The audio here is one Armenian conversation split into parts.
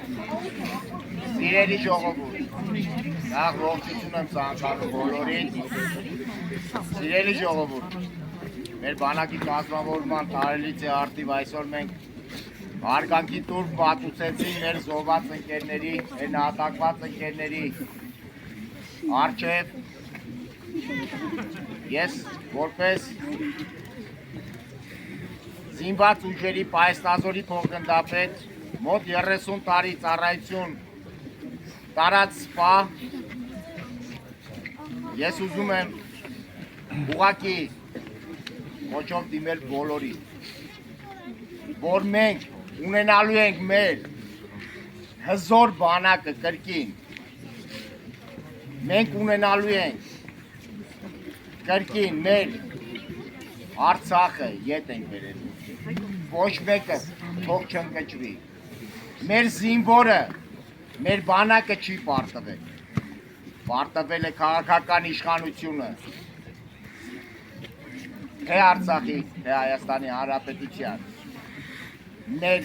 Սիրելի ժողովուրդ, նախ ողջություն եմ ցանկանում բոլորին։ Սիրելի ժողովուրդ, մեր բանակի կազմավորման տարելից է արդիվ այսօր մենք հարգանքի տուրք պատուցեցին մեր զոհված ընկերների, մեր նահատակված ընկերների առջև։ Ես որպես զինված ուժերի պայծնազորի փոխգնդապետ մոտ 30 տարի ծառայություն տարած սպա, ես ուզում եմ ուղղակի կոչով դիմել բոլորին, որ մենք ունենալու ենք մեր հզոր բանակը կրկին, մենք ունենալու ենք կրկին մեր Արցախը ետ ենք բերելու, ոչ մեկը թող չընկճվի, մեր զինվորը, մեր բանակը չի պարտվել, պարտվել է քաղաքական իշխանությունը, թե Արցախի, թե Հայաստանի Հանրապետության, մեր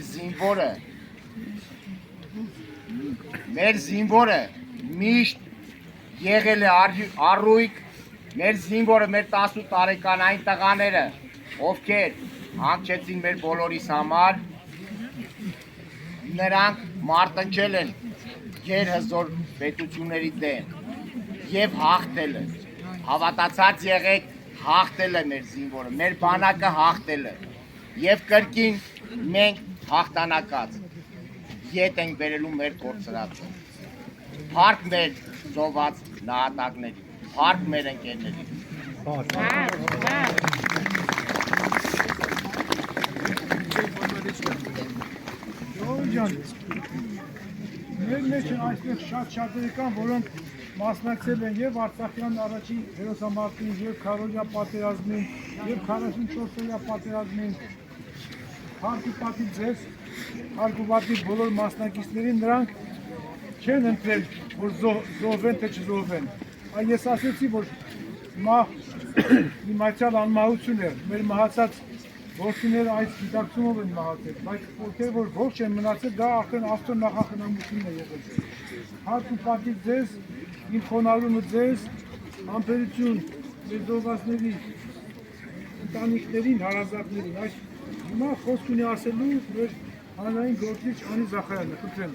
զինվորը միշտ եղել է առույգ, մեր զինվորը, մեր 18 տարեկան այն տղաները, ովքեր հանգչեցին մեր բոլորիս համար, նրանք մարտնջել են գերհզոր պետությունների դեմ և հաղթել են, հավատացած եղեք, հաղթել է մեր զինվորը, մեր բանակը հաղթել է և կրկին մենք հաղթանակած ետ ենք բերելու մեր կորցրածը, փառք մեր զոհված նահատակներին, փառք մեր ընկերներին։ Մեր մեջ են այստեղ շատ-շատեր կան, որոնք մասնակցել են և Արցախյան առաջին հերոսամարտին, և Քարոզիա պատերազմին, և 44-օրյա պատերազմին, հարկ ու պատիվ ձեզ, հարկ ու պատիվ բոլոր մասնակիցներին, նրանք չեն ընտրել, որ զոհվեն, թե չզոհվեն։ Ես ասեցի, որ իմացյալ անմահություն է, մեր մահացած որդիները այս գիտակցումով են մահացել, բայց ովքեր որ ողջ են մնացել, դա արդեն Աստծո նախախնամությունն է եղել։ Հարկ ու պատիվ ձեզ, իմ խոնարհումը ձեզ, համբերություն մեր զոհվածների ընտանիքներին, հարազատներին։ Այս հիմա խոսք ունի ասելու մեր հանրային գործիչ Անի Զախարյանը, խնդրեմ,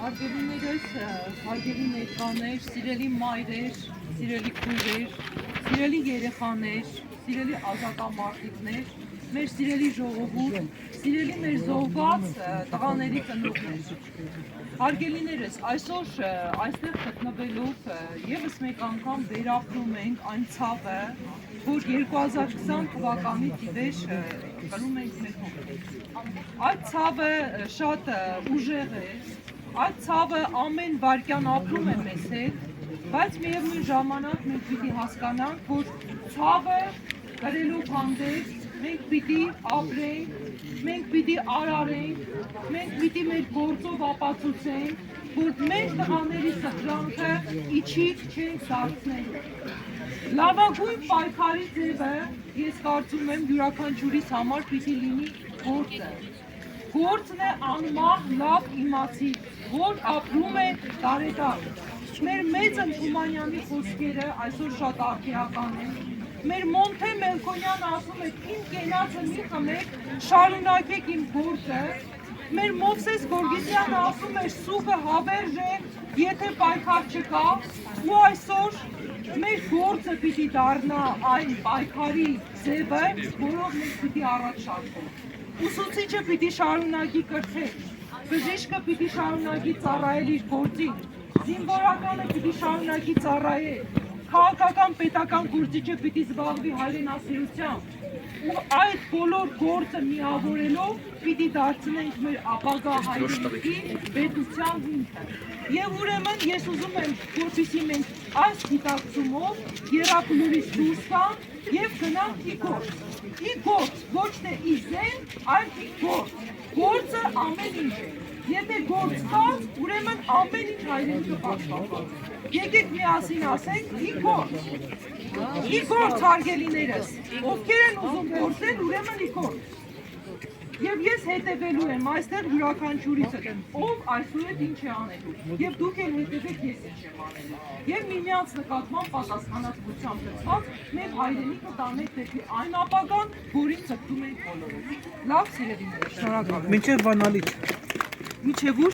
Հարգելիներս, հարգելի ներկաներ, սիրելի մայրեր, սիրելի քույրեր, սիրելի երեխաներ, սիրելի ազատամարտիկներ, մեր սիրելի ժողովուրդ, սիրելի մեր զոհված տղաների ծնողներ։ Հարգելիներս, այսօր այստեղ գտնվելով ևս մեկ անգամ վերապրում ենք այն ցավը, որ 2020 թվականից ի վեր կրում ենք մեր հոգով։ Այդ ցավը շատ ուժեղ է, այդ ցավը ամեն վայրկյան ապրում է մեզ հետ, բայց միևնույն ժամանակ մենք պիտի հասկանանք, որ ցավը կրելով հանդերձ մենք պիտի ապրենք, մենք պիտի արարենք, մենք պիտի մեր գործով ապացուցենք, որ մեր տղաների սխրանքը իջիկ չենք դարձնելու։ Լավագույն պայքարի ձևը, ես կարծում եմ, յուրաքանչյուրիս համար պիտի լինի գործը։ Գործն է անմահ լավ իմացի, որ ապրում է տարեդար։ Մեր մեծն Թումանյանի խոսքերը այսօր շատ արգելական են։ Մեր Մոնթե Մելքոնյանը ասում է, իմ կենացը մի խմեք, շարունակեք իմ գործը։ Մեր Մովսես Գորգիսյանը ասում է, սուգը հավերժ է, եթե պայքար չկա, ու այսօր մեր գործը պիտի դառնա այն պայքարի ձևը, որով մենք պիտի առաջ շարժենք։ Ուսուցիչը պիտի շարունակի կրթել, բժիշկը պիտի շարունակի ծառայել իր գործին, զինվորականը պիտի շարունակի ծառայել, քաղաքական պետական գործիչը պիտի զբաղվի հայրենասիրությամբ, ու այդ բոլոր գործը միավորելով պիտի դարձնենք մեր ապագա հայրենիքի պետության հիմքը։ Եվ ուրեմն ես ուզում եմ, որպեսզի մենք այս գիտակցումով եռակլուրից դուրս գանք և գնանք ի գործ։ Ի գործ, ոչ թե ի զեն, այլ ի գործ։ Գործը ամեն ինչ է։ Եթե գործ կա, ուրեմն ամեն ինչ հայրենիքը պաշտպանված։ Եկեք միասին ասենք ի գործ։ Ի գործ, հարգելիներս, ովքեր են ուզում գործել, ուրեմն ի գործ։ Եվ ես հետևելու եմ այստեղ յուրաքանչյուրիցը, ով այսուհետ ինչ է անելու, եւ դուք էլ հետևեք ես ինչ եմ անելու։ Եվ միմյանց նկատմամբ պատասխանատվությամբ լցված մեր հայրենիքը տանենք դեպի այն ապագան, որին ցկտում ենք բոլորը։ Լավ սիրելիներ, շնորհակալ եմ։ Մինչև բանալիք։ Միջև ուր